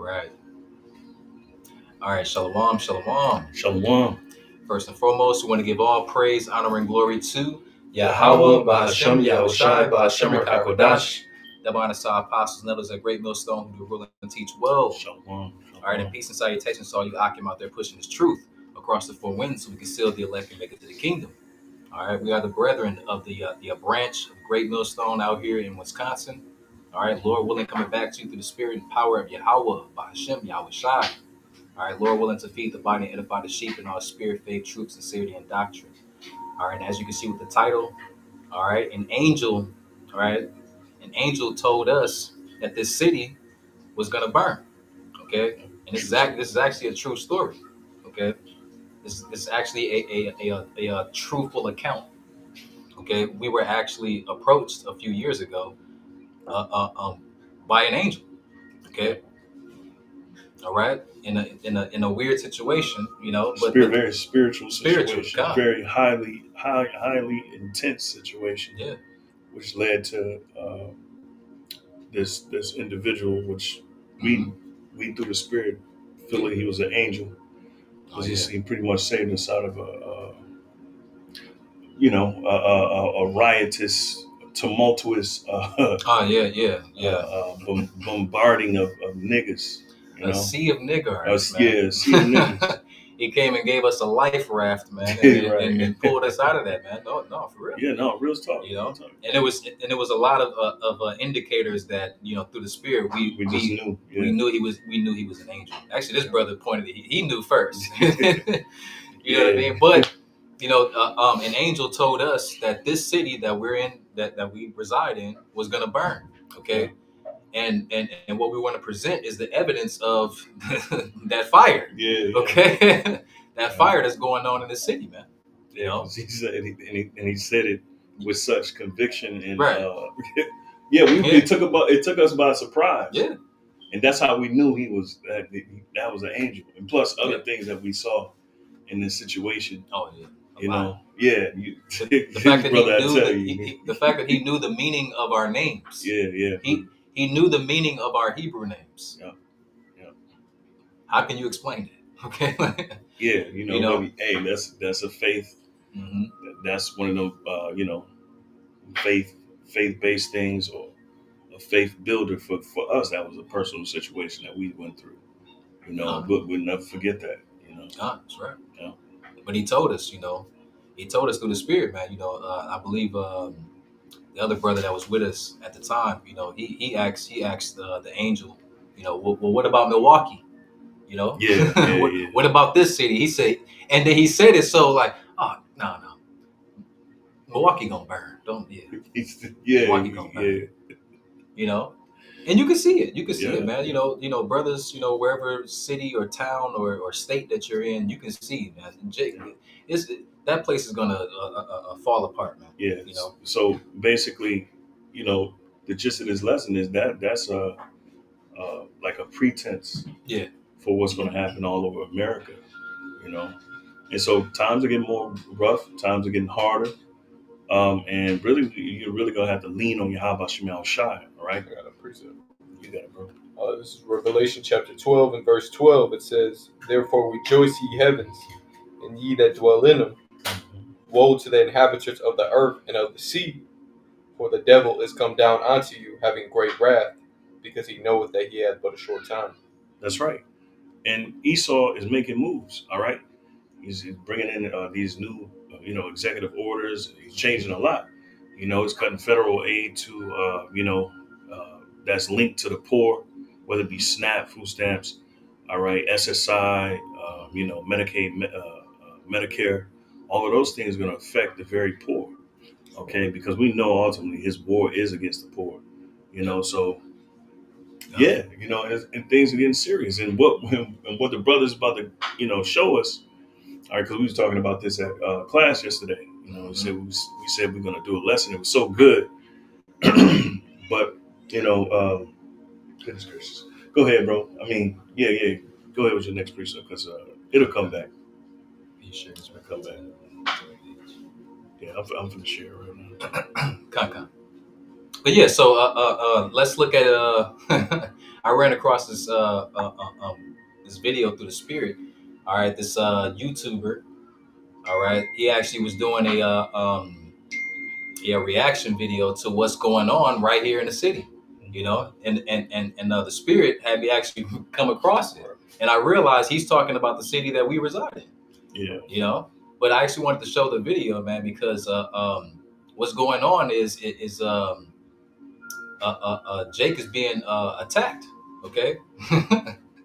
Right. All right. Shalom. Shalom. Shalom. First and foremost, we want to give all praise, honor, and glory to Yahweh, Bahashem, Yahushai, Bahashem, Rakakodash. Divine Asah, apostles and others at Great Millstone who do rule and teach well. Shalom. All right, and peace and salutations to all you Akim out there pushing this truth across the four winds so we can seal the elect and make it to the kingdom. All right, we are the brethren of the branch of Great Millstone out here in Wisconsin. All right, Lord willing, coming back to you through the spirit and power of Yahweh, Bahashem, Yahushai. All right, Lord willing to feed the body and edify the sheep in all spirit, faith, truth, sincerity, and doctrine. All right, and as you can see with the title, all right, an angel told us that this city was gonna burn. Okay, and this is actually a true story. Okay, this is actually a truthful account. Okay, we were actually approached a few years ago by an angel. Okay, all right, in a weird situation, but very spiritual situation, God. very highly intense situation. Yeah, which led to this individual, which we through the spirit feel like he was an angel, because he pretty much saved us out of a riotous, tumultuous, bombarding of niggas. A sea of niggers. A sea of niggas. He came and gave us a life raft, man, and pulled us out of that, man. No, for real. Yeah, no, real talk. And it was a lot of indicators that through the spirit we just knew. Yeah. We knew he was an angel. Actually, this brother pointed it. He knew first. You know what I mean? But an angel told us that this city that we're in, that we reside in, was gonna burn. Okay. And what we want to present is the evidence of that fire. Yeah. Okay. That fire that's going on in the city, man. He said he said it with such conviction, and it took us by surprise. Yeah. And that's how we knew that was an angel, and plus other things that we saw in this situation. Oh yeah. The fact that the fact that he knew the meaning of our names. Yeah. He knew the meaning of our Hebrew names. Yeah. How can you explain it? Okay. Hey, that's a faith. Mm-hmm. That's one of those, faith-based things, or a faith builder for us. That was a personal situation that we went through. But we'll never forget that. That's right. Yeah. But he told us, he told us through the spirit, man. I believe the other brother that was with us at the time, he asked the angel, well, what about Milwaukee? What about this city? He said, and then he said it so like, oh no, Milwaukee gonna burn, don't Milwaukee gonna burn. And you can see it. You can see it, man. Brothers, wherever city or town or state that you're in, you can see, man. That place is gonna fall apart, man. Yeah. So basically, the gist of this lesson is that's like a pretense. Yeah. For what's going to happen all over America, and so times are getting more rough, times are getting harder, and really you're really going to have to lean on Yahweh Shem Yahushai. All right, I got a precept. You got it, bro. This is Revelation chapter 12 and verse 12. It says, "Therefore rejoice, ye heavens, and ye that dwell in them. Woe to the inhabitants of the earth and of the sea, for the devil is come down unto you, having great wrath, because he knoweth that he hath but a short time." That's right. And Esau is making moves. All right, he's bringing in these new, executive orders. He's changing a lot. He's cutting federal aid to, that's linked to the poor, whether it be SNAP, food stamps, all right, SSI, Medicaid, Medicare. All of those things are going to affect the very poor. Okay, because we know ultimately his war is against the poor. So. Yeah, and things are getting serious, and what the brother's about to, show us, all right, because we was talking about this at class yesterday. We said we're going to do a lesson. It was so good, but goodness gracious, go ahead, bro. I mean, yeah, go ahead with your next precept, because it'll come back. It's gonna come back. Yeah, I'm gonna share right now. But yeah, so let's look at I ran across this video through the spirit. All right, this YouTuber. All right, he actually was doing a reaction video to what's going on right here in the city. And the spirit had me actually come across it, and I realized he's talking about the city that we reside in. Yeah. But I actually wanted to show the video, man, because what's going on is Jake is being attacked, okay,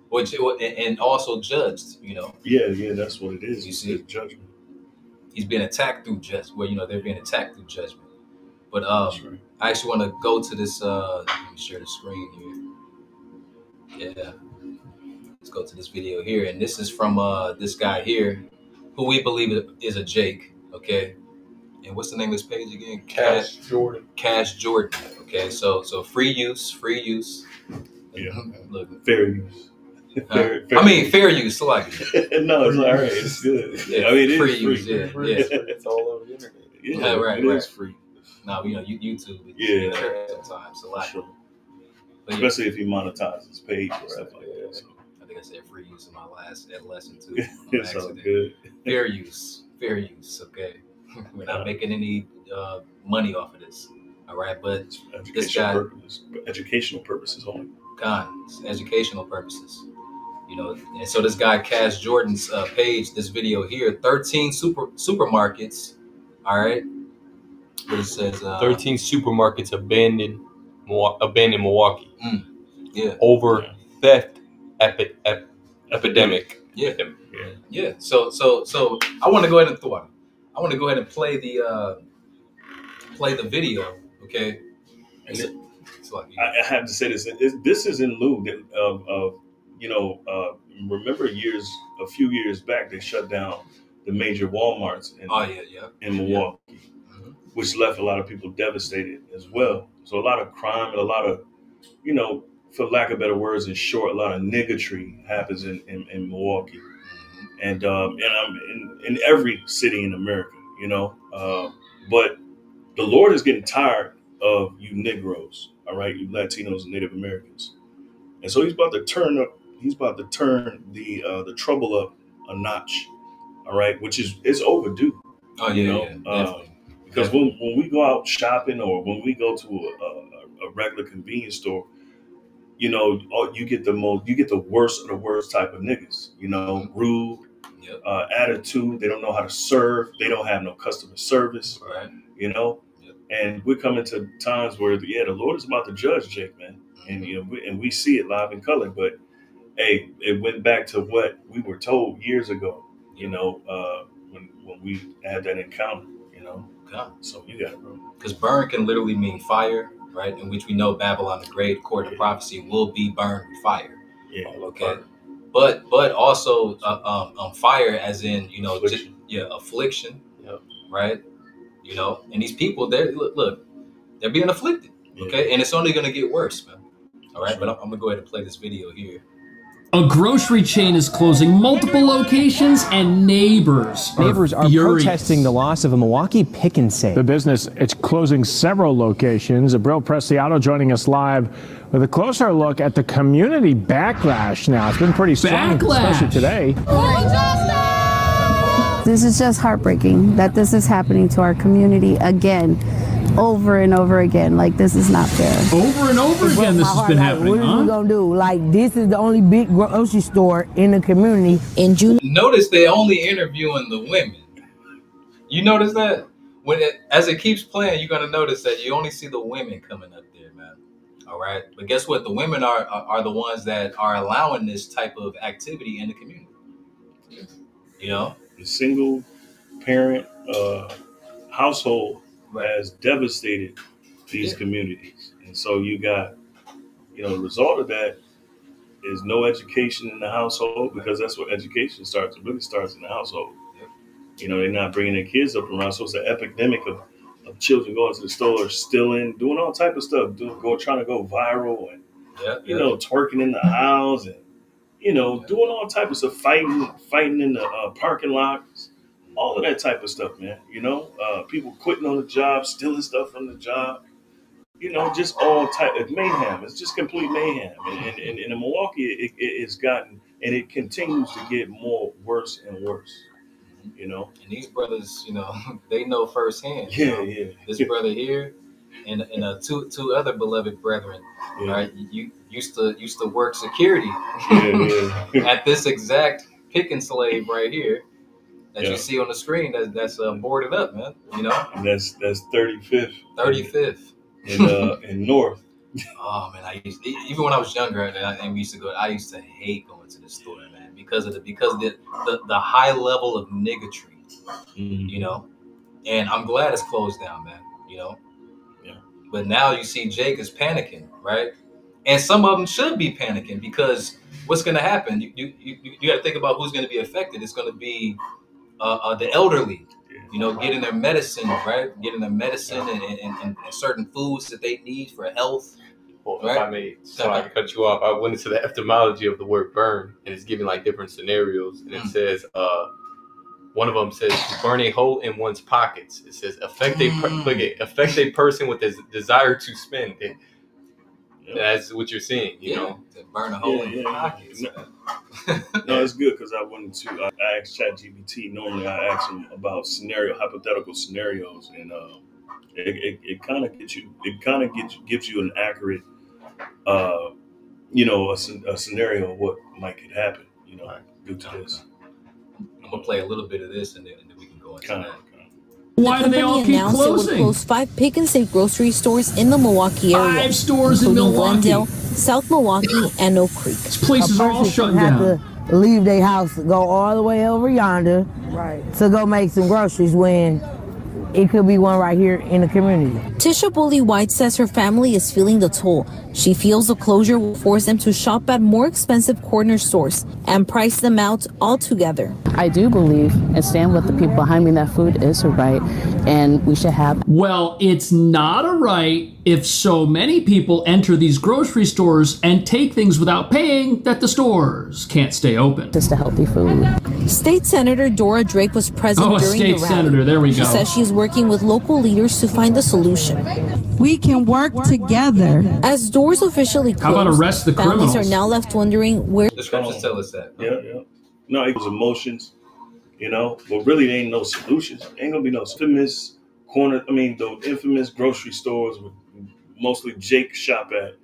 which and also judged, Yeah, that's what it is. You see? Judgment. He's being attacked through judgment. Well, they're being attacked through judgment. But That's right. I actually want to go to this. Let me share the screen here. Yeah, let's go to this video here, and this is from this guy here, who we believe is a Jake, okay. And what's the name of this page again? Cash Jordan. Cash Jordan. Okay, so free use. Yeah. Look, Fair use. fair use. So like, no, it's all right. It's good. Yeah, I mean, it free is free. use. Yeah. It's all over the internet. Yeah, right, it is free. No, YouTube. Yeah. Sometimes a lot. Sure. But Especially if you monetize his page and stuff like that. So. I think I said free use in my last lesson too. It's all good. Fair use. Okay. We're not making any money off of this. All right, but Educational purposes only. It's educational purposes. And so this guy Cash Jordan's page, this video here, 13 supermarkets. All right, what it says. 13 supermarkets abandoned Milwaukee. Yeah. Over theft epidemic. Yeah. So I want to go ahead and play the video. Okay. I have to say this. This is in lieu of remember a few years back, they shut down the major Walmarts in Milwaukee, which left a lot of people devastated as well. So a lot of crime and a lot of, for lack of better words, in short, a lot of niggotry happens in Milwaukee, and in every city in America, but the Lord is getting tired of you Negroes, all right, you Latinos and Native Americans, and so He's about to turn the trouble up a notch, all right, which is overdue. Because when we go out shopping or when we go to a regular convenience store, you get the worst of the worst type of niggas, rude, attitude. They don't know how to serve. They don't have no customer service, right? And we're coming to times where the Lord is about to judge Jake, man, and we see it live in color. But hey, it went back to what we were told years ago, when we had that encounter, So you got it, bro. Because burn can literally mean fire, right? In which we know Babylon the Great, according to prophecy, will be burned with fire. Yeah. Okay. But also fire, as in affliction. Affliction. Yep. Right. And these people, they're being afflicted. Okay, and it's only gonna get worse, man. All right, but I'm gonna go ahead and play this video here. A grocery chain is closing multiple locations, and neighbors are protesting the loss of a Milwaukee Pick and Save. The business, it's closing several locations. Abril Preciado joining us live with a closer look at the community backlash now. It's been pretty strong, especially today. This is just heartbreaking that this is happening to our community again. Over and over again. Like, this is not fair. Over and over again, this has been happening. What are we gonna do? Like, this is the only big grocery store in the community. In June, notice they only interviewing the women. You notice that as it keeps playing, you're gonna notice that you only see the women coming up there, man. All right, but guess what? The women are the ones that are allowing this type of activity in the community. The single parent household has devastated these communities. And so you got, the result of that is no education in the household, because that's where education starts. It really starts in the household. They're not bringing their kids up around. So it's an epidemic of children going to the store, stealing, doing all type of stuff, trying to go viral and, twerking in the house and, doing all type of stuff, fighting in the parking lots. All of that type of stuff, man. People quitting on the job, stealing stuff from the job. you know, just all type of mayhem. It's just complete mayhem. And in Milwaukee, it's gotten, and it continues to get worse and worse. You know, and these brothers, you know, they know firsthand. Yeah, you know, this brother here, and two other beloved brethren, right? You used to work security at this exact pick and slave right here that you see on the screen. That's boarded up, man. You know, and that's 35th. 35th in North. Oh man, even when I was younger and we used to go, I used to hate going to the store, man, because of the high level of niggatry, you know. And I'm glad it's closed down, man. You know. Yeah. But now you see Jake is panicking, right? And some of them should be panicking because what's going to happen? You got to think about who's going to be affected. It's going to be the elderly. You know, getting their medicine, right? Getting their medicine and certain foods that they need for health. Well, right? If I may, sorry to cut you off, I went into the etymology of the word burn, and it's giving like different scenarios. And it says, one of them says, to burn a hole in one's pockets. It says, affect a person with a desire to spend. That's what you're seeing, you know? To burn a hole in your pockets. No, it's good because I asked ChatGPT. Normally, I ask them about hypothetical scenarios, and it kind of gives you an accurate, you know, a scenario of what could happen, you know, due to this. I'm gonna play a little bit of this, and then we can go into that. Why do they all keep closing? It would close 5 Pick and Save grocery stores in the Milwaukee area. 5 stores in Milwaukee. Glendale, South Milwaukee, and Oak Creek. These places are all shut down. Have to leave their house, go all the way over yonder, to go make some groceries when it could be one right here in the community. Tisha Bully White says her family is feeling the toll. She feels the closure will force them to shop at more expensive corner stores and price them out altogether. I do believe and stand with the people behind me that food is a right and we should have. Well, it's not a right if so many people enter these grocery stores and take things without paying that the stores can't stay open. Just a healthy food. State Senator Dora Drake was present during the rally. State Senator, there we go. She says she's working with local leaders to find a solution. We can work together. As doors officially closed, how about arrest the families criminals? are now left wondering where. The scriptures tell us that. Yeah. No, it was emotions, you know. But really, there ain't no solutions. Ain't gonna be no infamous the infamous grocery stores with mostly Jake shop at.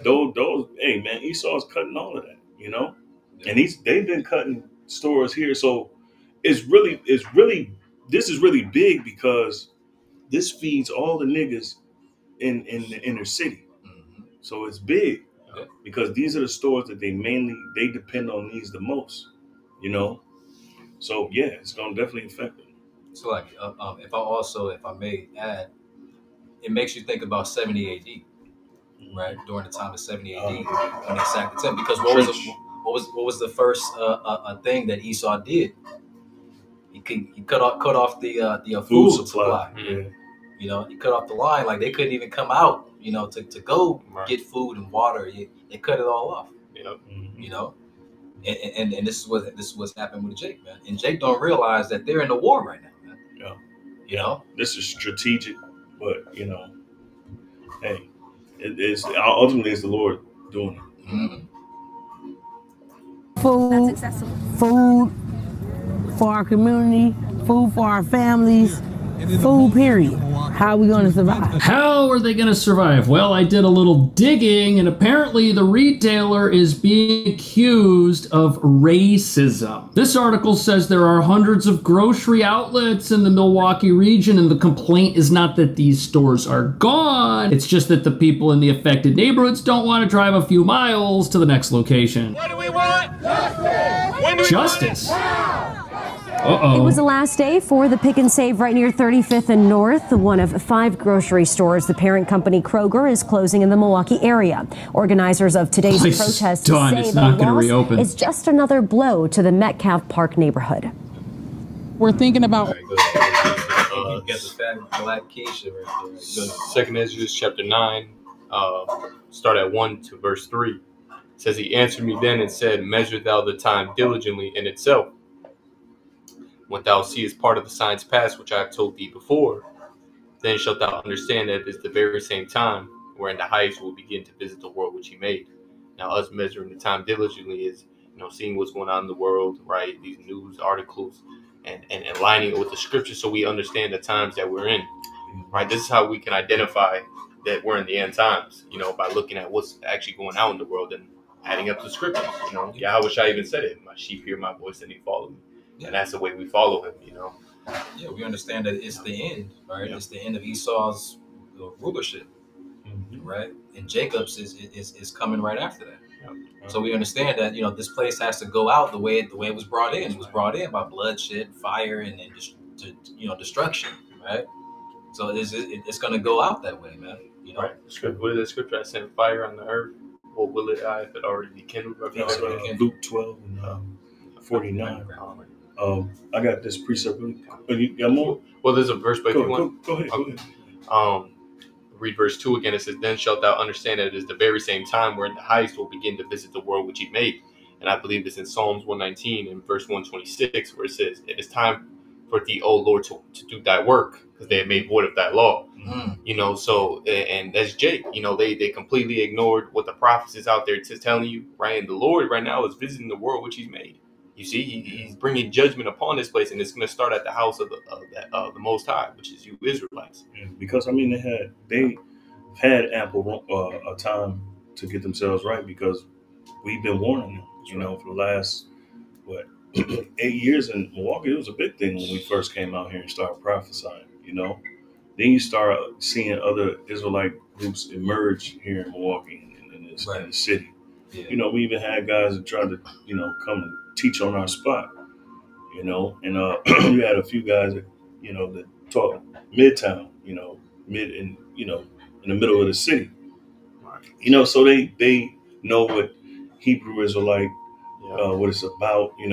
Those. Hey man, Esau's cutting all of that, you know. And they've been cutting stores here, so this is really big because this feeds all the niggas in the inner city. So it's big because these are the stores that they depend on these the most, you know. So yeah, it's gonna definitely affect them. So like, if I may add, it makes you think about 70 AD, right? During the time of 70 AD when they sacked the temple, because what was the first thing that Esau did? He cut off the food supply. Yeah. You know, he cut off the line. Like they couldn't even come out, you know, to go get food and water. They cut it all off. You know, you know, and this is what's happened with Jake, man. And Jake don't realize that they're in the war right now, man. Yeah. You know, this is strategic, but you know, hey, ultimately it's the Lord doing it. Food for our community, food for our families, food period. How are we going to survive? How are they going to survive? Well, I did a little digging, and apparently the retailer is being accused of racism. This article says there are hundreds of grocery outlets in the Milwaukee region, and the complaint is not that these stores are gone. It's just that the people in the affected neighborhoods don't want to drive a few miles to the next location. What do we want? Justice! Justice! It was the last day for the Pick and Save right near 35th and North. One of 5 grocery stores the parent company Kroger is closing in the Milwaukee area. Organizers of today's protest say the loss is just another blow to the Metcalf Park neighborhood. We're thinking about... Second Ezra chapter 9, start at 1 to verse 3. It says, he answered me then and said, measure thou the time diligently in itself. When thou seest part of the signs past which I have told thee before, then shalt thou understand that it is the very same time. where in the highest will begin to visit the world which he made. Now, us measuring the time diligently is, seeing what's going on in the world, right? These news articles and aligning it with the scripture so we understand the times that we're in, right? This is how we can identify that we're in the end times, by looking at what's actually going on in the world and adding up the scriptures, Yahweh Shai even said it, my sheep hear my voice and they follow me. And that's the way we follow him, Yeah, we understand that it's the end, right? Yeah. It's the end of Esau's rulership, right? And Jacob's is coming right after that. Yeah. So we understand that this place has to go out the way it was brought in. It was brought in by bloodshed, fire, and destruction, right? So it's going to go out that way, man. Right. What is the scripture? I sent fire on the earth. What will it if it already be kindled? Luke 12 and 49. I got this precept. You got more? Well, there's a verse, but go ahead. Read verse 2 again. It says, "Then shalt thou understand that it is the very same time wherein the highest will begin to visit the world which he made." And I believe it's in Psalms 119 and verse 126, where it says, "It is time for thee, O Lord, to do thy work, because they have made void of thy law." So, and that's Jake. They completely ignored what the prophets is out there telling you, right? And the Lord right now is visiting the world which he's made. You see, he's bringing judgment upon this place, and it's going to start at the house of the Most High, which is you Israelites. Yeah, because they had ample time to get themselves right, because we've been warning them. For the last 8 years in Milwaukee, it was a big thing when we first came out here and started prophesying. Then you start seeing other Israelite groups emerge here in Milwaukee in the city. Yeah. We even had guys that tried to come and teach on our spot, and you had a few guys that that taught Midtown, mid in in the middle of the city, so they know what Hebrew Israelite what it's about, and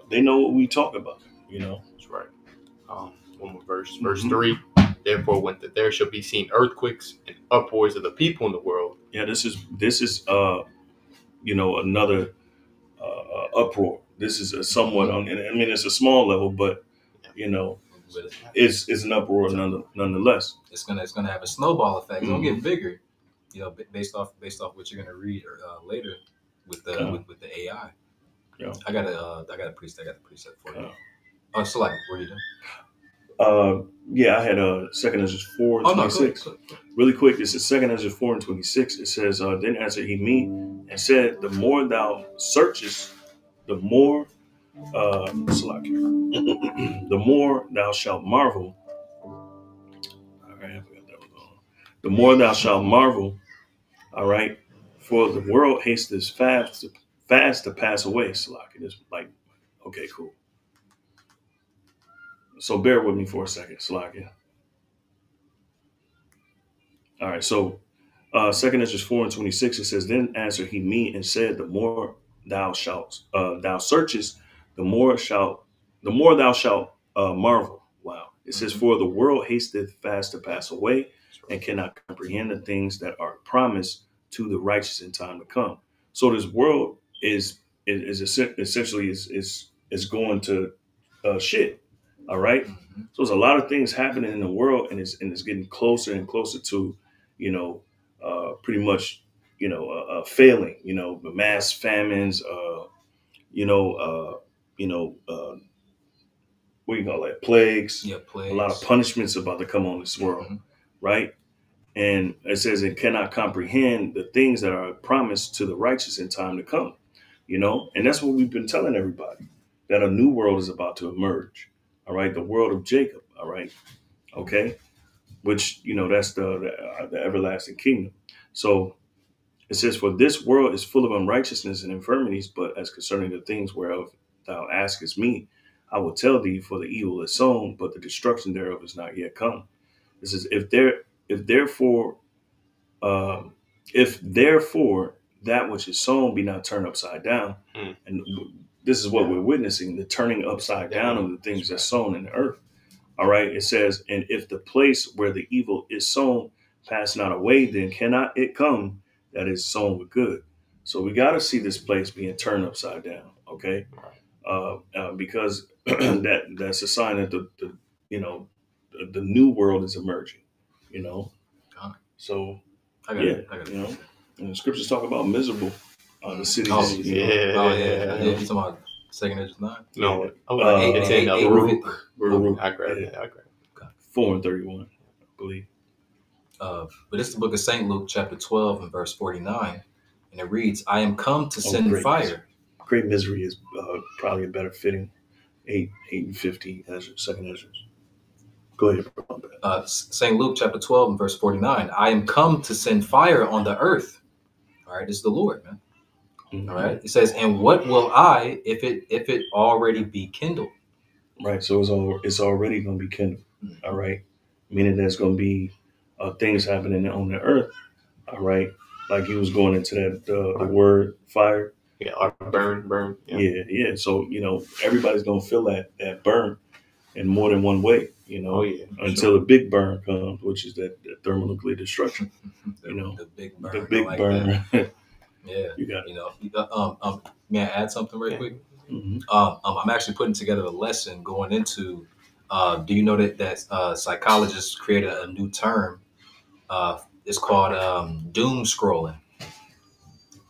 they know what we talk about, That's right. One more verse, verse 3. "Therefore, when there shall be seen earthquakes and uproars of the people in the world." Yeah, this is another uproar. This is a somewhat it's a small level, but it's an uproar nonetheless. It's gonna have a snowball effect. It's gonna get bigger, based off what you're gonna read later with the AI. Yeah, I got a preset for you. Oh, so where are you done? I had 2 Ezra 4 and 26. No, go. Really quick, this is 2 Ezra 4 and 26. It says, "Then answered he me and said, the more thou searchest, the more the more thou shalt marvel." All right, I forgot that was on. "The more thou shalt marvel, all right, for the world hasteth fast to pass away." Salaki. It's like, okay, cool. So bear with me for a second, Salakia. All right, so 2 Ezra 4 and 26, it says, "Then answered he me and said, the more thou searchest, the more thou shalt marvel." Wow. It says, "For the world hasteth fast to pass away, and cannot comprehend the things that are promised to the righteous in time to come." So this world is essentially is going to shit. All right. So there's a lot of things happening in the world, and it's getting closer and closer to, pretty much, failing. The mass famines. What do you call that? Plagues. Yeah, plagues. A lot of punishments about to come on this world, right? And it says it cannot comprehend the things that are promised to the righteous in time to come. And that's what we've been telling everybody, that a new world is about to emerge. All right, the world of Jacob. All right, okay, which that's the everlasting kingdom. So it says, "For this world is full of unrighteousness and infirmities, but as concerning the things whereof thou askest me, I will tell thee, for the evil is sown, but the destruction thereof is not yet come." It says, if therefore that which is sown be not turned upside down," and this is what we're witnessing, the turning upside down of the things that's sown in the earth. All right. It says, "And if the place where the evil is sown pass not away, then cannot it come that is sown with good." So we got to see this place being turned upside down. Okay. Because that's a sign that the new world is emerging, So I got it. You know, and the scriptures talk about miserable the cities. Oh, you Oh, know. yeah. You talking about 2nd Ezra 9? No, Eight, it's in Baruch. I grabbed it. 4:31, I believe. But it's the book of St. Luke, chapter 12 and verse 49. And it reads, I am come to send fire. Great misery is probably a better fitting 8 and 50 Ezra, 2nd Ezra. Go ahead. St. Luke chapter 12 and verse 49. I am come to send fire on the earth. All right, this is the Lord, man. Mm-hmm. All right. It says, and what will I if it already be kindled? Right. So it's already going to be kindled. Mm-hmm. All right. Meaning there's going to be things happening on the earth. All right. Like he was going into that the word fire. Yeah, or burn. Yeah. So, you know, everybody's going to feel that burn in more than one way, you know, until the big burn comes, which is that thermonuclear destruction, you know, the big burn. Yeah. You got it. You know, may I add something real quick? Mm-hmm. I'm actually putting together a lesson going into, do you know that psychologists created a new term? It's called doom scrolling.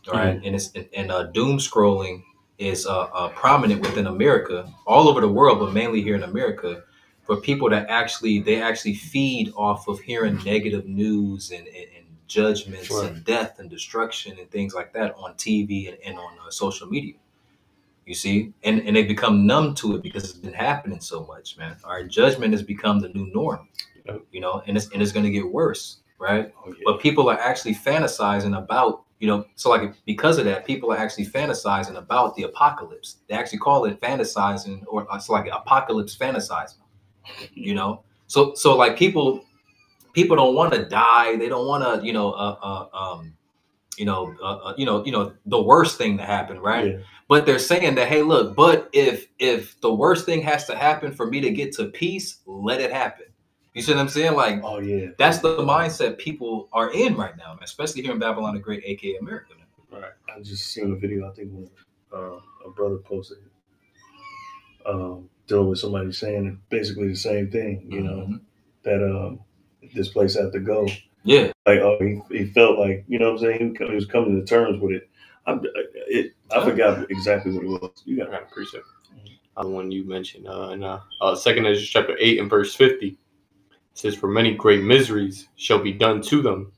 All right. Mm-hmm. And doom scrolling is prominent within America, all over the world, but mainly here in America, for people that actually feed off of hearing negative news and judgments and death and destruction and things like that on TV and on social media. You see, and they become numb to it because it's been happening so much, man. Our judgment has become the new norm, you know, and it's going to get worse, right? Oh, yeah. But people are actually fantasizing about, you know, so like because of that, people are actually fantasizing about the apocalypse. They actually call it fantasizing, or it's like apocalypse fantasizing, you know. So like people don't want to die. They don't want to, the worst thing to happen, right? Yeah. But they're saying that, hey, look, but if the worst thing has to happen for me to get to peace, let it happen. You see what I'm saying? Like, oh yeah, that's the mindset people are in right now, man, especially here in Babylon the Great, aka America. Man. Right. I just seen a video. I think when a brother posted dealing with somebody saying basically the same thing. You know, that this place had to go. Yeah. Like, he felt like, you know what I'm saying? He was coming to terms with it. I forgot exactly what it was. You got to appreciate it. The one you mentioned in 2nd Ezra chapter 8 and verse 50. It says, for many great miseries shall be done to them,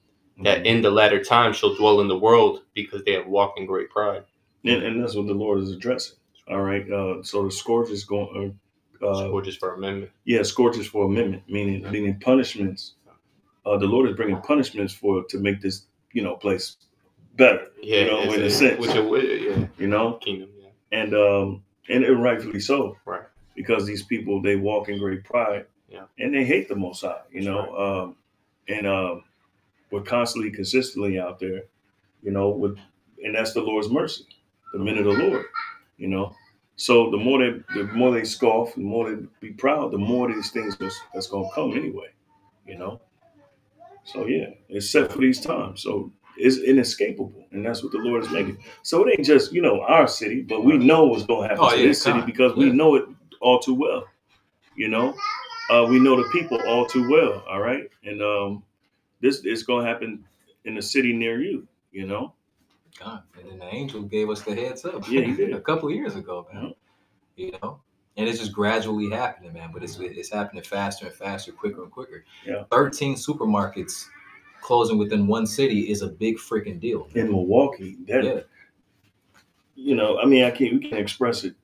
that in the latter time shall dwell in the world, because they have walked in great pride. And that's what the Lord is addressing. All right. So the scourge is going. Scourges for amendment. Yeah, scourges for amendment, meaning punishments. The Lord is bringing punishments to make this, you know, place better. Yeah, you know, in a sense. You know, kingdom. Yeah. And rightfully so. Right. Because these people, they walk in great pride. Yeah. And they hate the Most High. You know, we're consistently out there. You know, and that's the Lord's mercy, the men of the Lord. You know. So the more they scoff, the more they be proud, the more these things that's going to come anyway, you know. So yeah, it's set for these times. So it's inescapable, and that's what the Lord is making. So it ain't just, you know, our city, but we know what's going to happen to this city because we know it all too well. You know, we know the people all too well. All right, and this is going to happen in a city near you. You know. God, and then the angel gave us the heads up. Yeah, he did. A couple of years ago, man. Mm-hmm. You know, and it's just gradually happening, man. But it's happening faster and faster, quicker and quicker. Yeah. 13 supermarkets closing within one city is a big freaking deal. In Milwaukee, you know, I mean, we can't express it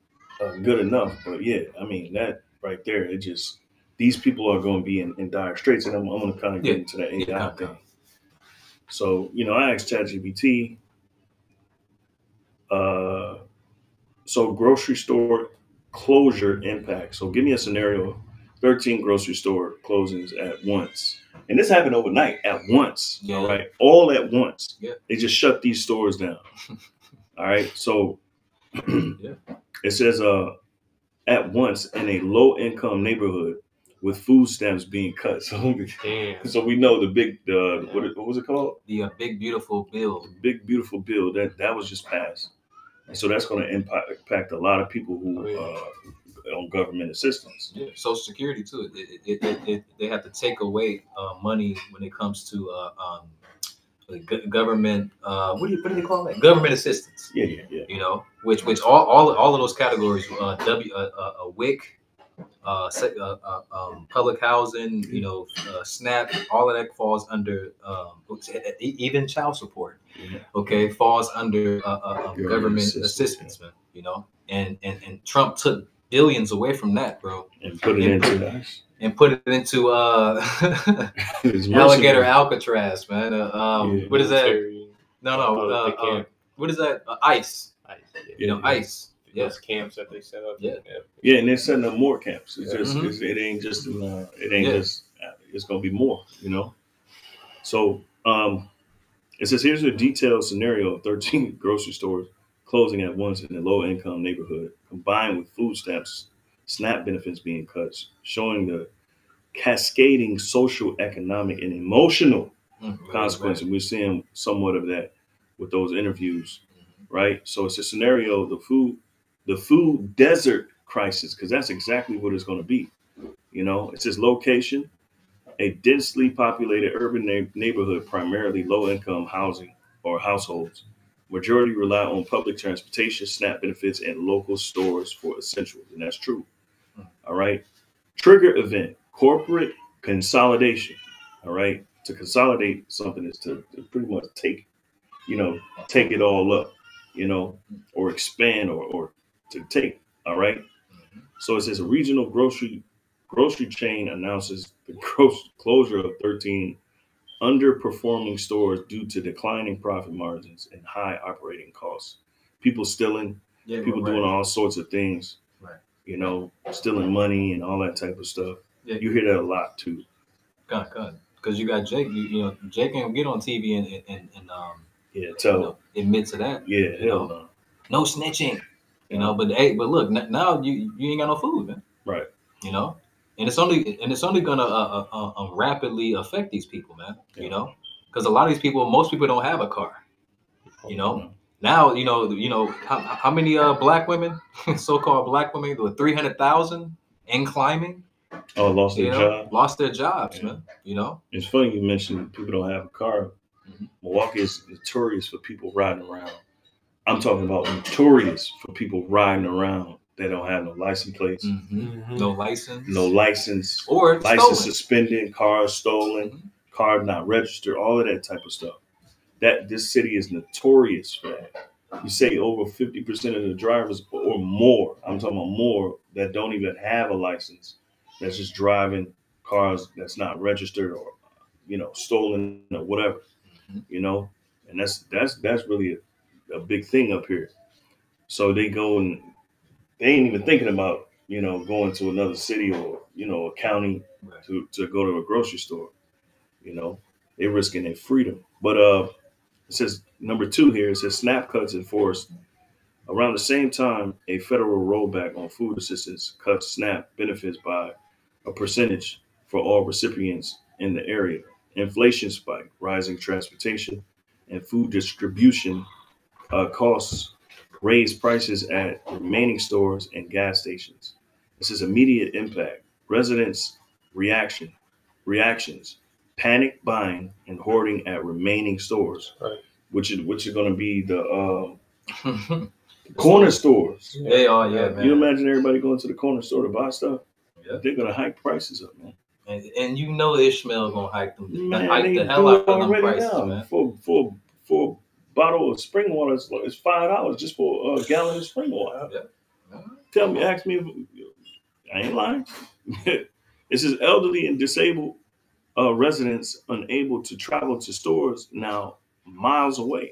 good enough, but yeah, I mean, that right there, it just, these people are going to be in dire straits, and I'm going to kind of get into that AI thing. So, you know, I asked ChatGPT. So grocery store closure impact. So give me a scenario, 13 grocery store closings at once. And this happened overnight at once. Yeah. All right. All at once. Yeah. They just shut these stores down. All right. So it says at once in a low income neighborhood with food stamps being cut. So we know what was it called? The Big Beautiful Bill. The Big Beautiful Bill that was just passed. And so that's going to impact a lot of people who on government assistance. Yeah, Social Security too. They have to take away money when it comes to government. What do they call that? Government assistance. Yeah. You know, which all of those categories. WIC, public housing. You know, SNAP. All of that falls under even child support. Yeah. Okay, falls under government assistance, man. You know, and Trump took billions away from that, bro, and put it into alligator Alcatraz, man. What is that? No. What is that? ICE. You know, ICE. Those camps that they set up. Yeah, and they're setting up more camps. It's just it ain't just just. It's gonna be more, you know. So it says here's a detailed scenario of 13 grocery stores closing at once in a low-income neighborhood, combined with food stamps, SNAP benefits being cut, showing the cascading social, economic, and emotional consequences. Right. We're seeing somewhat of that with those interviews, right? So it's a scenario, the food desert crisis, because that's exactly what it's going to be. You know, it's this location, a densely populated urban neighborhood, primarily low-income housing or households. Majority rely on public transportation, SNAP benefits, and local stores for essentials, and that's true. All right. Trigger event, corporate consolidation. All right. To consolidate something is to pretty much take it all up, you know, or expand or to take. All right. So it says a regional grocery chain announces the closure of 13 underperforming stores due to declining profit margins and high operating costs. People stealing, people doing all sorts of things, you know, stealing money and all that type of stuff. Yeah. You hear that a lot too. God. Because you got Jake, you know, Jake can get on TV and admit to that. Yeah, hell no. No snitching. You know, but look, now you ain't got no food, man. Right. You know? And it's only gonna rapidly affect these people, man. Yeah. You know, because most people don't have a car. You know, now you know how many black women, so-called black women, with 300,000 and climbing. Oh, lost their jobs, man. You know, it's funny you mentioned people don't have a car. Milwaukee is notorious for people riding around. I'm talking about notorious for people riding around. They don't have no license plates. No license. Or license stolen. Suspended, cars stolen, car not registered, all of that type of stuff. This city is notorious for that. You say over 50% of the drivers or more, I'm talking about more, that don't even have a license, that's just driving cars that's not registered or, you know, stolen or whatever, you know, and that's really a big thing up here. So they go and they ain't even thinking about, you know, going to another city or, you know, a county to go to a grocery store. You know, they're risking their freedom. But it says number 2 here, it says SNAP cuts enforced. Around the same time, a federal rollback on food assistance cuts SNAP benefits by a percentage for all recipients in the area. Inflation spike, rising transportation and food distribution costs raise prices at remaining stores and gas stations. This is immediate impact. Residents' reactions, panic buying and hoarding at remaining stores, which are going to be the corner stores. They are, yeah, man. You imagine everybody going to the corner store to buy stuff? Yeah. They're going to hike prices up, man. And you know Ishmael going to hike them. Man, hike the hell out of them prices, now, man. For bottle of spring water is $5 just for a gallon of spring water. Yeah. Ask me if I ain't lying. It says elderly and disabled residents unable to travel to stores now miles away.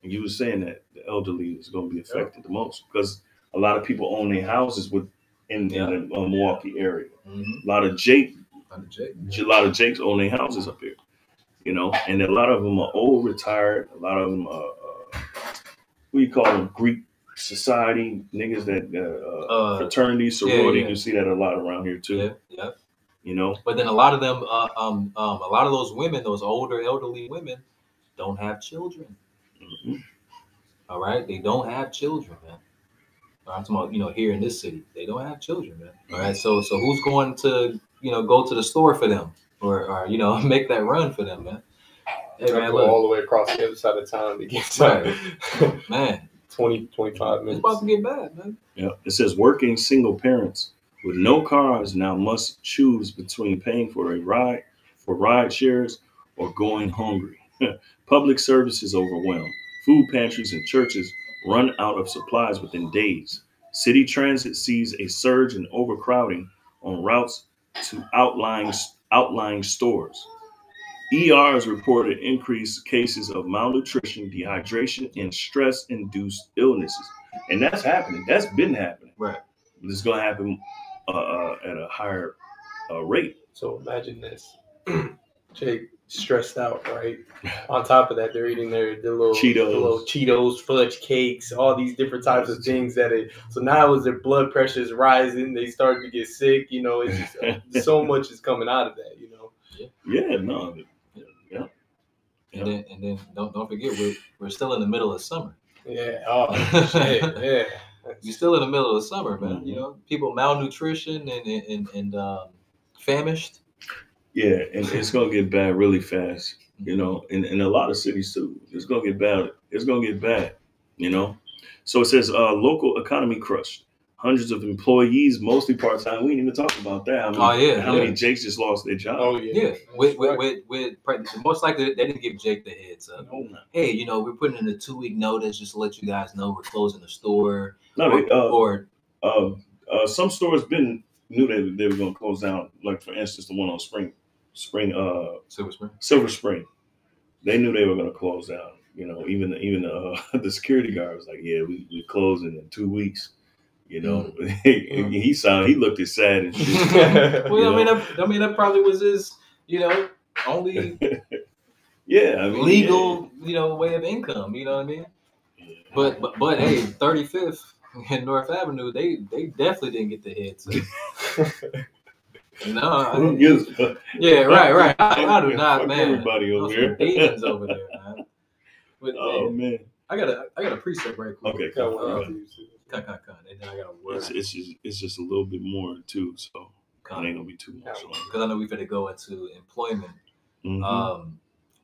And you were saying that the elderly is going to be affected the most because a lot of people own their houses in the Milwaukee area. A lot of Jakes own their houses up here. You know, and a lot of them are old, retired. A lot of them are, what do you call them? Greek society niggas that fraternity, sorority. You see that a lot around here too. Yeah. You know, but then a lot of them, a lot of those women, those older, elderly women, don't have children. All right, they don't have children, man. I'm talking about, you know, here in this city, they don't have children, man. All right, so who's going to, you know, go to the store for them? Or you know, make that run for them, man. Hey, man, go look. all the way across the other side of town to get man. 20, 25 minutes. It's about to get bad, man. Yeah, it says working single parents with no cars now must choose between paying for ride shares or going hungry. Public services overwhelmed. Food pantries and churches run out of supplies within days. City transit sees a surge in overcrowding on routes to outlying stores. ERs reported increased cases of malnutrition, dehydration, and stress-induced illnesses. And that's happening. That's been happening. Right. This is going to happen at a higher rate. So imagine this. Jake stressed out, right? On top of that, they're eating their little Cheetos, fudge cakes, all these different types of things so now as their blood pressure is rising, they start to get sick. You know, it's just so much is coming out of that. You know. Yeah. No. Yeah. And then don't forget we're still in the middle of summer. Yeah. Oh shit. Yeah. You're still in the middle of summer, man. Mm-hmm. You know, people malnutrition and famished. Yeah, and it's gonna get bad really fast. You know, in a lot of cities too. It's gonna get bad. It's gonna get bad. You know. So it says local economy crushed. Hundreds of employees, mostly part time. We didn't even talk about that. How many Jakes just lost their job? Oh yeah. With most likely they didn't give Jake the heads up. No. Hey, you know, we're putting in a 2-week notice just to let you guys know we're closing the store. Some stores knew they were gonna close down. Like for instance, the one on Silver Spring. They knew they were gonna close down. You know, even the security guard was like, "Yeah, we closing in 2 weeks." You know, he looked as sad and shit. Well, I mean that probably was his, you know, only legal, you know, way of income. You know what I mean? Yeah. But hey, 35th and North Avenue, they definitely didn't get the hits. No, yeah, right. I do not, man. Everybody over here, demons over there, man. But, man, I got a precept right quick. Okay, and then I got a word. It's just a little bit more too, so it ain't gonna be too much. Because I know we're gonna go into employment. Mm-hmm.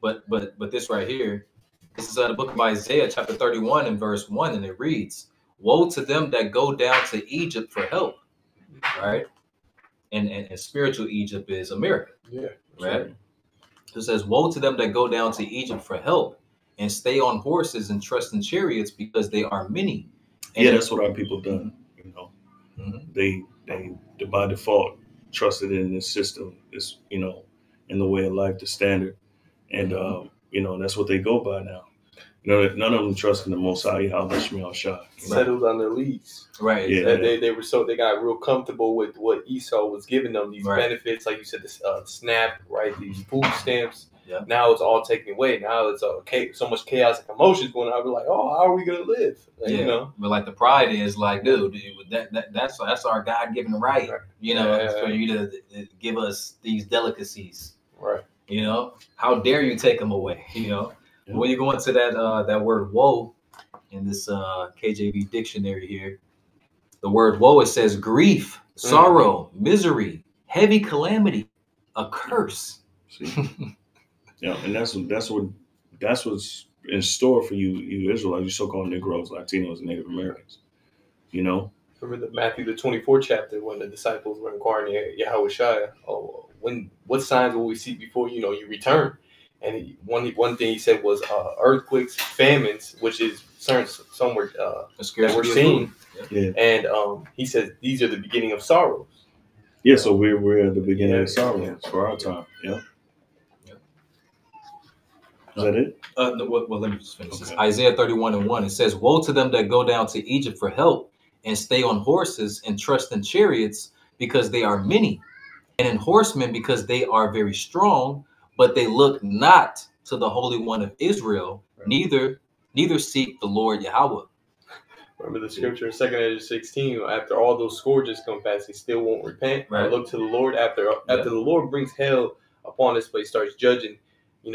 But this right here, this is the book of Isaiah, chapter 31 and verse 1, and it reads, "Woe to them that go down to Egypt for help," right? And spiritual Egypt is America. Yeah. Right. It says, "Woe to them that go down to Egypt for help and stay on horses and trust in chariots because they are many." And that's what our people done. You know, they by default trusted in this system, this, you know, in the way of life, the standard, and you know, that's what they go by now. You know, none of them trust in the Most High, settled on their leads. Right. Yeah. They got real comfortable with what Esau was giving them, these benefits, like you said, the SNAP, right? These food stamps. Yeah. Now it's all taken away. Now it's so much chaos and commotions going on. We're like, oh, how are we gonna live? Like, you know. But like the pride is like, dude, that's our God-given right. You know, for you to give us these delicacies. Right. You know, how dare you take them away? You know. Yeah. When you go into that word woe in this KJV dictionary here, the word woe, it says grief, sorrow, misery, heavy calamity, a curse. See? Yeah, and that's what's in store for you Israelites, you so-called Negroes, Latinos, and Native Americans. You know. Remember the Matthew the 24th chapter when the disciples were inquiring Yahushua, what signs will we see before you return? And one thing he said was earthquakes, famines, which is somewhere that we're seeing. Yeah. And he says these are the beginning of sorrows. Yeah, so we're at the beginning of sorrows for our time. Yeah. Is that it? No, well, let me just finish this. Isaiah 31 and 1. It says, "Woe to them that go down to Egypt for help and stay on horses and trust in chariots because they are many, and in horsemen because they are very strong, but they look not to the Holy One of Israel, neither seek the Lord Yahweh." Remember the scripture in 2 Ezra 16, after all those scourges come past, they still won't repent. Right. Or look to the Lord after the Lord brings hell upon this place, starts judging, you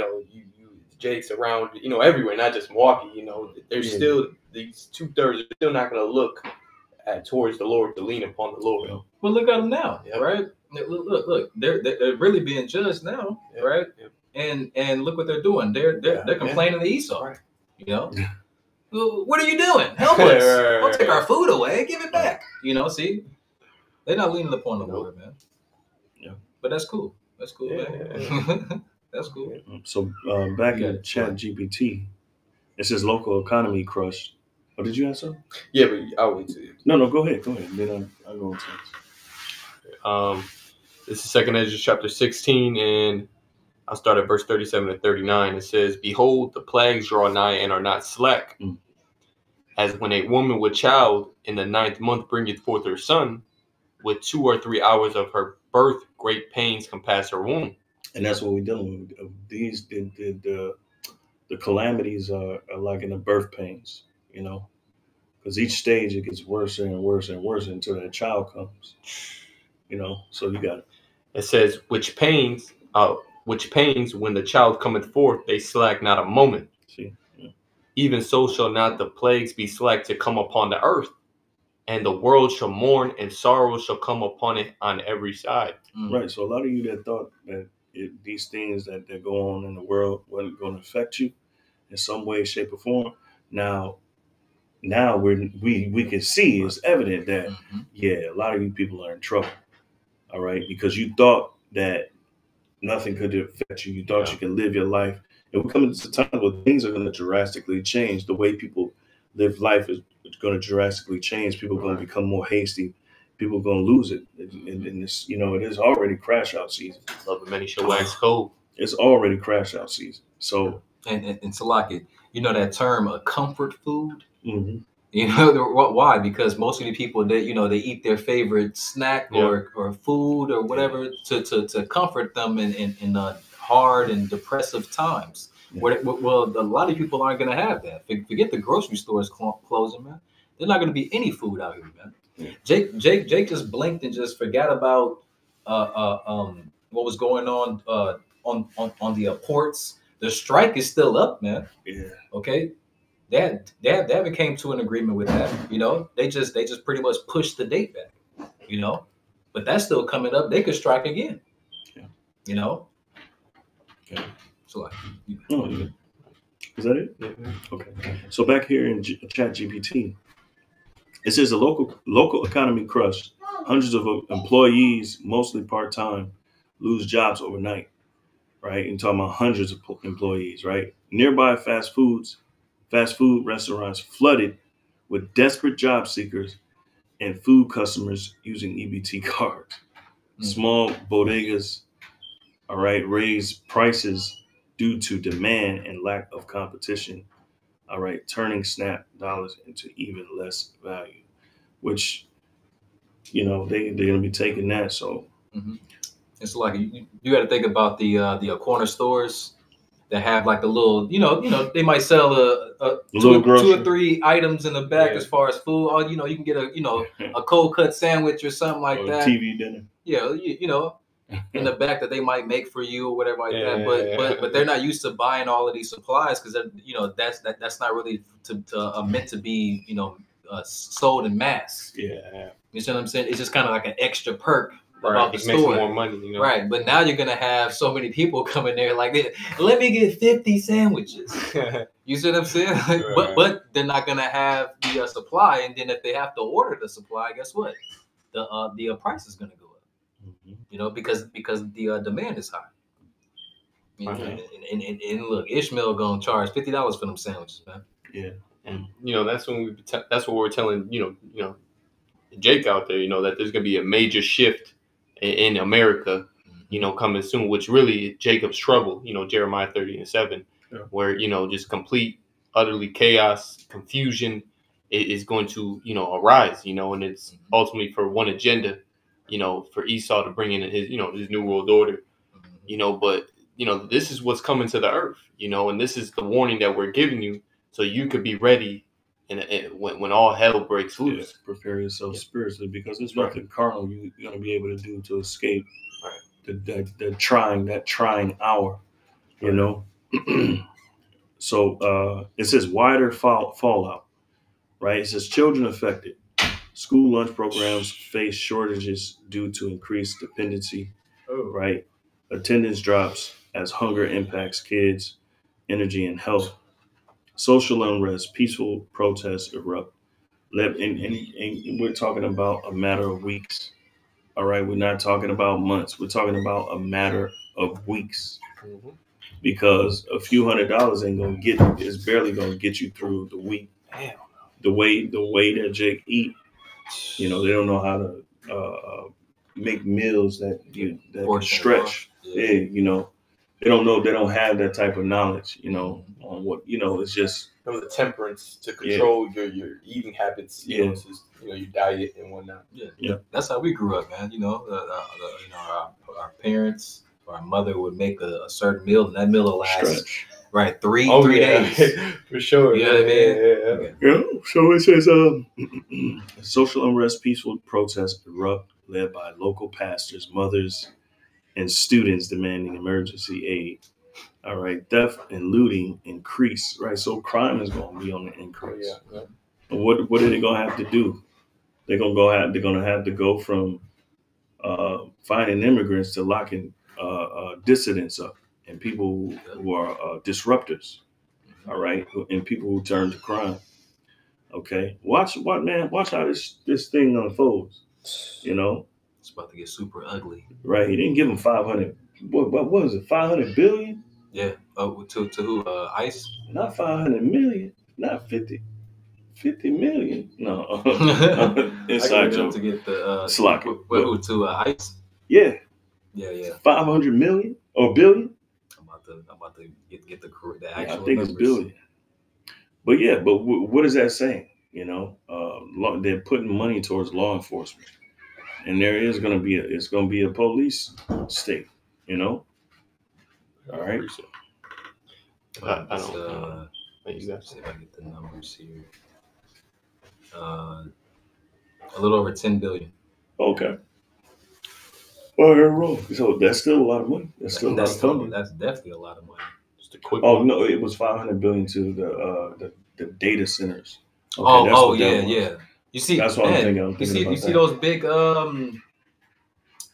Jakes around, everywhere, not just Milwaukee, there's still these 2/3 are still not going to look towards the Lord, to lean upon the Lord. Well, look at them now, right? Look, they're really being judged now, right? and look what they're doing. They're complaining to Esau. Right. You know, well, what are you doing? Help us! Don't take our food away. Give it back. You know, see, they're not leaning upon the Lord, man. Yeah, but that's cool. That's cool, man. That's cool. So back in ChatGPT, it says local economy crush. Oh, did you answer? Yeah, but I'll wait till you. No, go ahead. Then I'll go into it. This is 2 Ezra chapter 16, and I'll start at verse 37 to 39. It says, "Behold, the plagues draw nigh and are not slack, as when a woman with child in the 9th month bringeth forth her son, with 2 or 3 hours of her birth, great pains compass her womb." And that's what we're dealing with. These the calamities are like in the birth pains, you know, because each stage it gets worse and worse and worse until that child comes, you know. So you got it. It says, which pains when the child cometh forth, they slack not a moment. See, yeah. Even so shall not the plagues be slack to come upon the earth, and the world shall mourn, and sorrow shall come upon it on every side. Right. So a lot of you that thought that these things that go on in the world wasn't going to affect you in some way, shape, or form. Now we can see, it's evident that a lot of you people are in trouble. All right, because you thought that nothing could affect you. You thought you could live your life, and we're coming to a time where things are going to drastically change. The way people live life is going to drastically change. People are going to become more hasty. People are going to lose it. And this, you know, it is already crash out season. Love of many shall wax cold. It's already crash out season. So and Salaki, you know that term, a comfort food. Mm-hmm. You know why? Because most of the people that they eat their favorite snack or food or whatever to comfort them in hard and depressive times. Yeah. Well, a lot of people aren't going to have that. Forget the grocery stores closing, man. There's not going to be any food out here, man. Yeah. Jake just blinked and just forgot about what was going on the ports. The strike is still up, man. Yeah. Okay. They haven't came to an agreement with that. You know, they just pretty much pushed the date back. You know, but that's still coming up. They could strike again. Yeah. You know. Okay. So is that it? Yeah. Okay. So back here in ChatGPT, it says a local economy crush. Hundreds of employees, mostly part-time, lose jobs overnight. Right? You're talking about hundreds of employees. Right? Nearby fast food restaurants flooded with desperate job seekers and food customers using EBT cards. Mm-hmm. Small bodegas, all right, raised prices due to demand and lack of competition. All right, turning SNAP dollars into even less value, which, you know, they're going to be taking that. So it's like you got to think about the corner stores that have like a little, you know, they might sell two or three items in the back as far as food. Or, you know, you can get a cold cut sandwich or something like that. TV dinner. Yeah, you know, in the back that they might make for you or whatever like that. But they're not used to buying all of these supplies because that's not really meant to be sold in mass. Yeah, you see what I'm saying? It's just kind of like an extra perk. Right, about the store. More money, you know? Right, but now you're gonna have so many people coming there like, let me get 50 sandwiches. You see what I'm saying? Right. But they're not gonna have the supply, and then if they have to order the supply, guess what? The price is gonna go up. Mm-hmm. You know, because the demand is high. You know, and look, Ishmael gonna charge $50 for them sandwiches, man. Yeah, and that's when that's what we're telling Jake out there, that there's gonna be a major shift in America, coming soon, which really Jacob's trouble, Jeremiah 30:7, where, just complete, utterly chaos, confusion is going to, arise, and it's ultimately for one agenda, for Esau to bring in his, his new world order, but, this is what's coming to the earth, and this is the warning that we're giving you so you could be ready and when all hell breaks loose. Yeah, prepare yourself spiritually, because there's nothing carnal you're going to be able to do to escape the trying hour, So it says wider fallout, right? It says children affected. School lunch programs face shortages due to increased dependency, right? Attendance drops as hunger impacts kids, energy, and health. Social unrest, peaceful protests erupt. And we're talking about a matter of weeks. All right, we're not talking about months. We're talking about a matter of weeks. Mm-hmm. Because a few $100s ain't gonna get is barely gonna get you through the week. Damn. The way that Jake eat, they don't know how to make meals that can stretch. Yeah, they don't know. They don't have that type of knowledge. On what it's just the temperance to control your eating habits. Just, your diet and whatnot. Yeah. That's how we grew up, man. Our parents. Our mother would make a certain meal, and that meal will last right three days for sure. You know what I mean? Yeah. So it says, social unrest, peaceful protests erupt, led by local pastors, mothers, and students demanding emergency aid. All right, theft and looting increase. Right, so crime is going to be on the increase. And what are they going to have to do? They're going to have to go from finding immigrants to locking dissidents up and people who are disruptors, all right, and people who turn to crime. Okay, watch how this thing unfolds. It's about to get super ugly. Right, he didn't give him 500. What was it? 500 billion? Yeah. To who? ICE? Not 500 million. Not 50 million. No. Inside joke. To get the Slack. Who to ICE? Yeah. Yeah. 500 million or billion? I'm about to get the actual I think numbers. it's billion. But what is that saying? They're putting money towards law enforcement, and it's going to be a police state. All right. I don't know. You got to see if I get the numbers here. A little over 10 billion. Okay. Well, you're wrong. So that's still a lot of money. That's definitely a lot of money. Just a quick. No, it was 500 billion to the data centers. Okay, yeah. You see, that's what I'm thinking. You see those big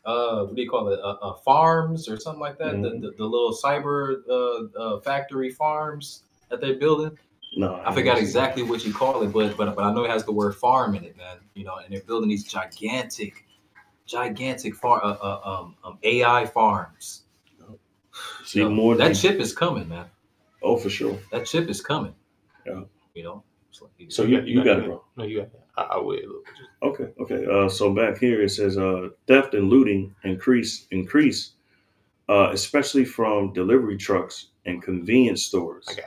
what do you call it? Farms or something like that. Mm-hmm. The little cyber factory farms that they're building. No, I forgot exactly what you call it, but I know it has the word farm in it, man. And they're building these gigantic AI farms. See, more that chip is coming, man. Oh, for sure. That chip is coming. Yeah. So you got it, bro. No, you got it. I will. Okay. So back here it says theft and looting increase, especially from delivery trucks and convenience stores. I got it.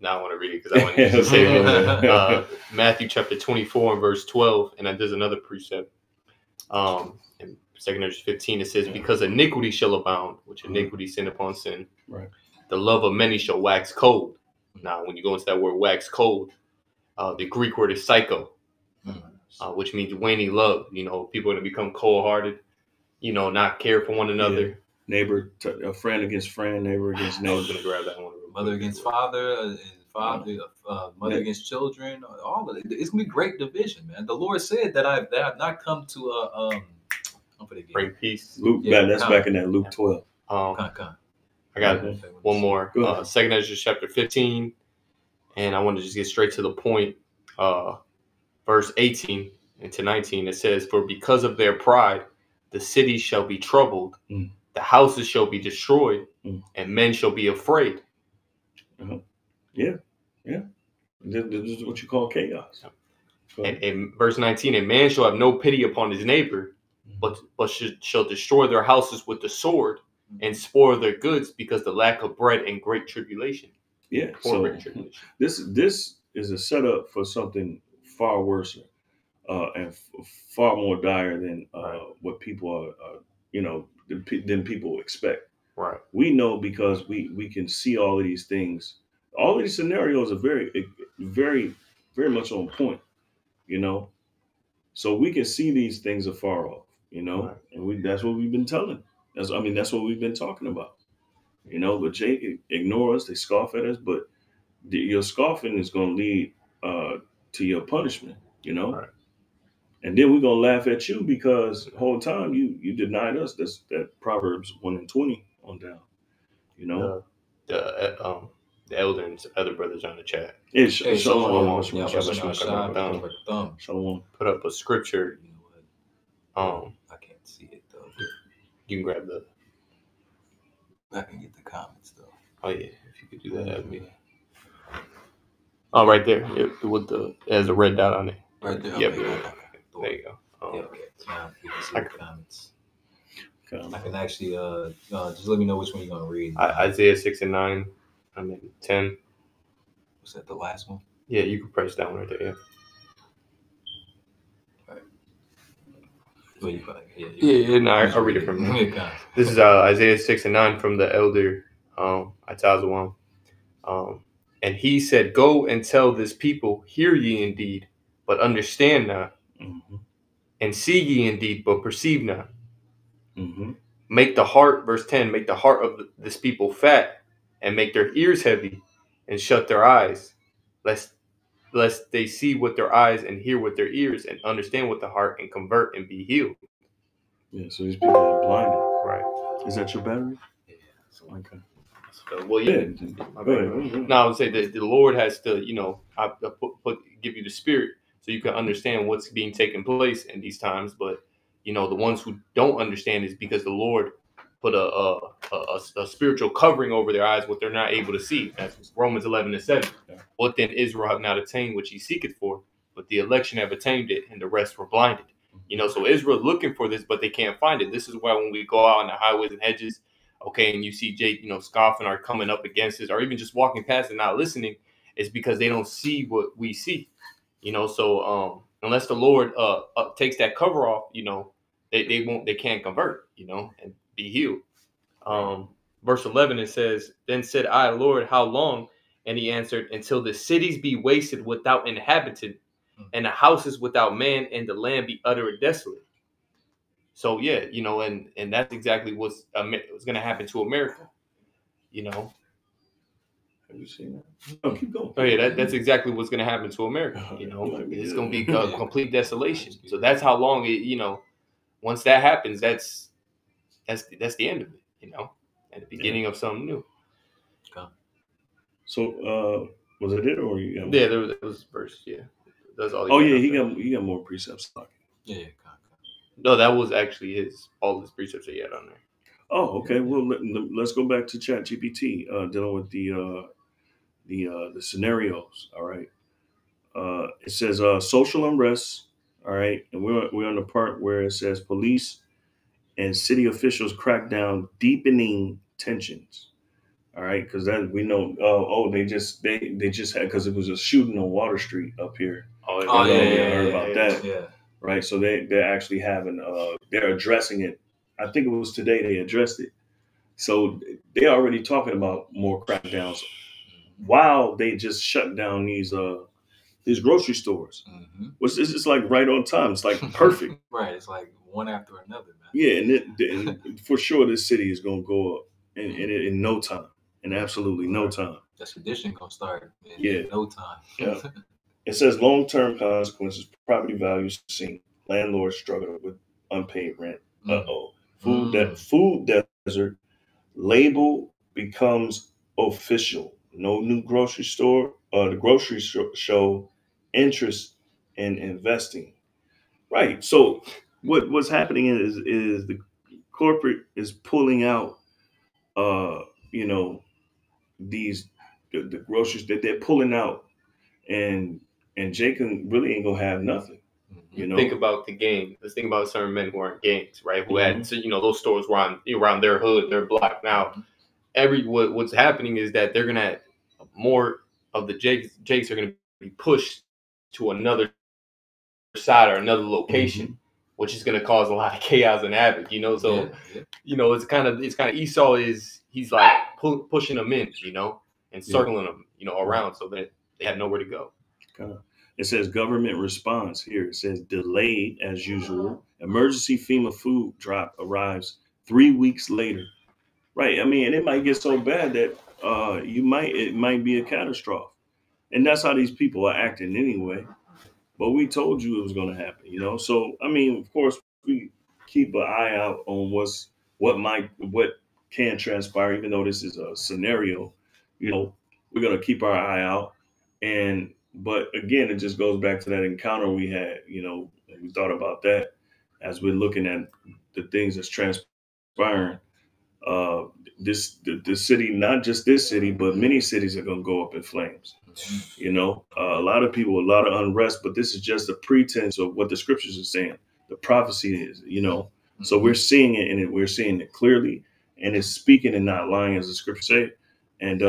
Now I want to read it because I want to say it. Matthew chapter 24 and verse 12, and then there's another precept. In 2 Corinthians 15, it says, because iniquity shall abound, which iniquity sin upon sin. Right. The love of many shall wax cold. Now, when you go into that word wax cold, the Greek word is psycho, which means waning love. People are going to become cold-hearted, not care for one another. Yeah. Neighbor, a friend against friend, neighbor against neighbor. I was going to grab that one. Mother against father, mother against children. All of it. It's going to be great division, man. The Lord said that I have not come to bring peace. Luke, that's back in that Luke 12. I got one more. 2 Ezra chapter 15, and I want to just get straight to the point. Verse 18 into 19, it says, for because of their pride, the city shall be troubled, the houses shall be destroyed, and men shall be afraid. Yeah. This is what you call chaos. And verse 19, a man shall have no pity upon his neighbor, but shall destroy their houses with the sword and spoil their goods because the lack of bread and great tribulation. Yeah. So this is a setup for something far worse and far more dire than what people are, than people expect. Right. We know because we can see all of these things. All of these scenarios are very, very, very much on point, So we can see these things afar off, right. And that's what we've been telling. That's what we've been talking about, But Jake ignore us, they scoff at us, but your scoffing is going to lead to your punishment, Right. And then we're going to laugh at you because the whole time you denied us. That's that Proverbs 1:20 on down. You know, the elder and other brothers on the chat. Yeah, Shalom. Shalom. Put up a scripture. I can't see it though. You can grab the. I can get the comments though. Oh yeah, if you could do that, that'd be. Oh, right there, with it has a red dot on it. Right there. Yep. Okay. There you go. Okay. Now you can see the comments. I can actually just let me know which one you're gonna read. Isaiah 6 and 9. I mean 10. Was that the last one? Yeah, you can press that one right there. Yeah. Well, No, I'll read it from there. This is Isaiah 6 and 9 from the elder Atazawam. And he said, "Go and tell this people, hear ye indeed, but understand not, and see ye indeed, but perceive not. Make the heart," verse 10, "make the heart of this people fat, and make their ears heavy, and shut their eyes, lest they see with their eyes and hear with their ears and understand with the heart and convert and be healed." Yeah, so these people are blinded. Right. Is that your battery? Yeah. Okay. So, well, yeah. No, I would say that the Lord has to, give you the spirit so you can understand what's being taken place in these times. But, the ones who don't understand is because the Lord put a spiritual covering over their eyes, what they're not able to see. That's Romans 11 and 7. Yeah. What then Israel have not attained, which he seeketh for, but the election have attained it, and the rest were blinded. So Israel is looking for this, but they can't find it. This is why when we go out on the highways and hedges, and you see Jake, scoffing or coming up against it, or even just walking past and not listening, it's because they don't see what we see. So unless the Lord takes that cover off, they can't convert, and be healed. Verse 11, it says, "Then said I, Lord, how long? And he answered, until the cities be wasted without inhabitant, and the houses without man, and the land be utterly desolate." So yeah, and that's exactly what's going to happen to America. Have you seen that? Oh, keep going. Oh yeah, that's exactly what's going to happen to America. It's going to be a complete desolation. So that's how long it. Once that happens, that's the end of it. And the beginning of something new. So was it or you? Yeah, there was verse. Yeah, that's all. Oh yeah, he got more precepts. Yeah. No, that was actually all his precepts that he had on there. Oh, okay. Well, let's go back to ChatGPT, dealing with the scenarios. All right. It says social unrest. All right, and we're on the part where it says police and city officials crack down, deepening tensions. All right, because that we know. They just had, because it was a shooting on Water Street up here. Heard about that. Yeah. Right, so they're actually having they're addressing it. I think it was today they addressed it. So they're already talking about more crackdowns while they just shut down these grocery stores. Which is just like right on time. It's like perfect. Right, it's like one after another, man. Yeah, and for sure this city is gonna go up in no time, in absolutely no time. The sedition gonna start in no time. Yeah. It says long-term consequences, property values sink, landlords struggle with unpaid rent. Food desert, label becomes official. No new grocery store. The grocery show interest in investing. Right. So what's happening is the corporate is pulling out, these the groceries that they're pulling out, and Jacob really ain't gonna have nothing. Think about the gang. Let's think about certain men who are in gangs, right? Who had, those stores were around their hood, their block. Now, what's happening is that they're gonna more of the Jakes are gonna be pushed to another side or another location, which is gonna cause a lot of chaos and havoc. So it's kind of Esau he's like pushing them in, and circling them, around so that they have nowhere to go. It says government response here. It says delayed as usual. Emergency FEMA food drop arrives 3 weeks later. Right. I mean, and it might get so bad that it might be a catastrophe. And that's how these people are acting anyway. But we told you it was going to happen, So, I mean, of course, we keep an eye out on what can transpire, even though this is a scenario, you know, we're going to keep our eye out. But again, it just goes back to that encounter we had, you know, and we thought about that as we're looking at the things that's transpiring. The city, not just this city, but many cities are going to go up in flames. You know, a lot of people, a lot of unrest, but this is just a pretense of what the scriptures are saying. The prophecy is, you know, so we're seeing it, and we're seeing it clearly, and it's speaking and not lying, as the scripture say. And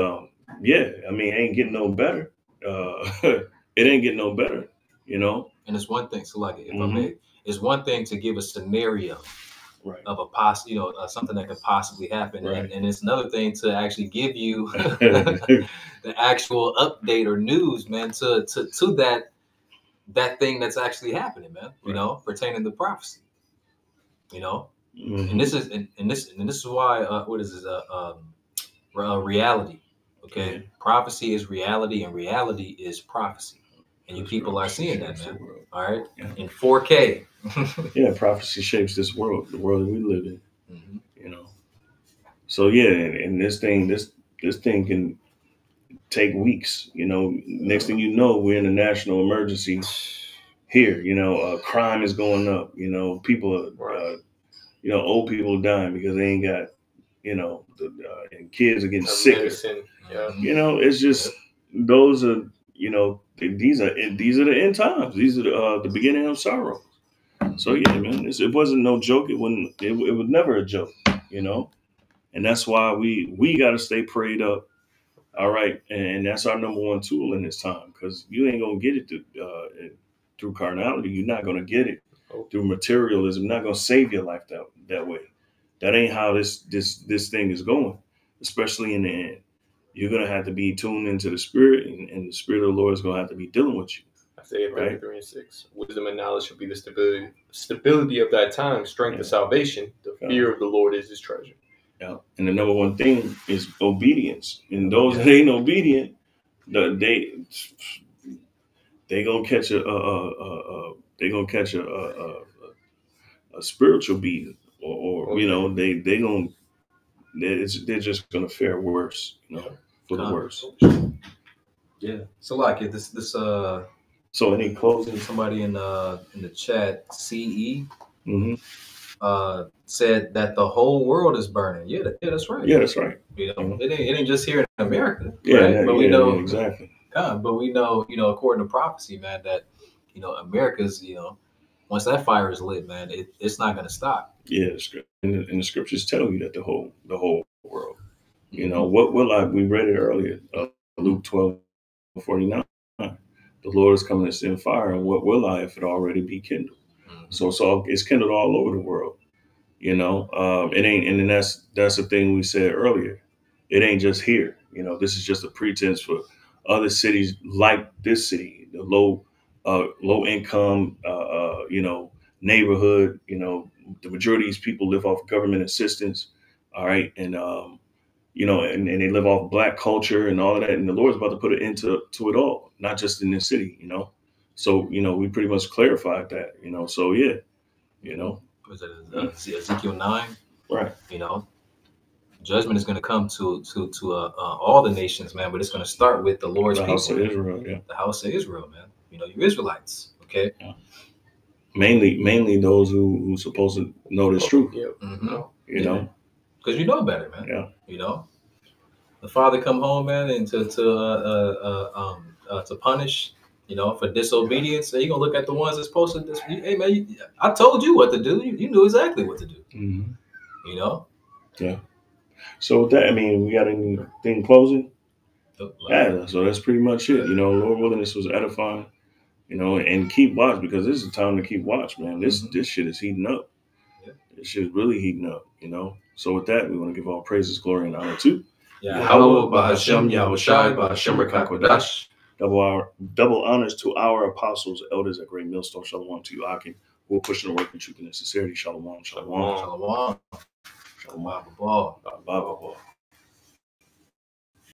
yeah, I mean, it ain't getting no better. It ain't getting no better, you know. And it's one thing, so like, if I may, it's one thing to give a scenario of a something that could possibly happen, and it's another thing to actually give you the actual update or news, man, to that thing that's actually happening, man. You know, pertaining to prophecy. You know, and this is and this is why what is this reality? Okay, prophecy is reality, and reality is prophecy. And you people are seeing that, man. All right, in 4K. Yeah, prophecy shapes this world, the world that we live in. You know, so yeah, and this thing can take weeks. You know, next thing you know, we're in a national emergency here. You know, crime is going up. You know, people are, you know, old people are dying because they ain't got, you know, and kids are getting sicker. You know, it's just those are, you know, these are the end times. These are the beginning of sorrow. So yeah, man, it wasn't no joke. It was never a joke, you know, and that's why we got to stay prayed up. All right, and that's our number one tool in this time, because you ain't gonna get it through carnality. You're not gonna get it through materialism. You're not gonna save your life that way. That ain't how this thing is going. Especially in the end, you're gonna have to be tuned into the Spirit, and the Spirit of the Lord is gonna have to be dealing with you. Isaiah 33:6. Wisdom and knowledge shall be the stability of that time, strength of salvation. The fear of the Lord is his treasure. Yeah. And the number one thing is obedience. And those that ain't obedient, they gonna catch a spiritual beating, or you know, they're just gonna fare worse, you know, for the worse. Yeah. So like this so any closing? Somebody in the chat, CE, said that the whole world is burning. Yeah, that's right. Yeah, that's right. You know, it ain't just here in America. Yeah, right? But we know exactly. But we know, you know, according to prophecy, man, that, you know, America's, you know, once that fire is lit, man, it's not gonna stop. Yeah, and the scriptures tell you that the whole world. You know, we read it earlier, Luke 12:49. The Lord is coming to send fire, and what will I if it already be kindled? So it's kindled all over the world. You know, it ain't, and then that's the thing we said earlier. It ain't just here. You know, this is just a pretense for other cities like this city, the low income, you know, neighborhood. You know, the majority of these people live off government assistance. All right, and you know, and they live off Black culture and all of that. And the Lord's about to put an end to it all, not just in this city, you know. So, you know, we pretty much clarified that, you know. So, yeah, you know. Was it Ezekiel 9? Right. You know, judgment is going to come to all the nations, man. But it's going to start with the Lord's people. The house of Israel, yeah. The house of Israel, man. You know, you Israelites, okay? Yeah. Mainly those who supposed to know this truth. Yeah. You know. Because you know better, man. Yeah. You know, the father come home, man, and to punish, you know, for disobedience. So you gonna look at the ones that's supposed to. Hey, man, I told you what to do. You knew exactly what to do. You know. Yeah. So with that, I mean, we got anything closing? Yeah. So that's pretty much it. You know, Lord willing, this was edifying. You know, and keep watch, because this is a time to keep watch, man. This shit is heating up. This shit is really heating up. You know. So with that, we want to give all praises, glory, and honor to Yahweh, Bahashem, Yahushai, Bahashem Rekakodash. Double honors to our apostles, elders at Great Millstone. Shalom to you, Akin. We're pushing the work in truth and sincerity. Shalom, shalom. Shalom. Shalom. Shalom.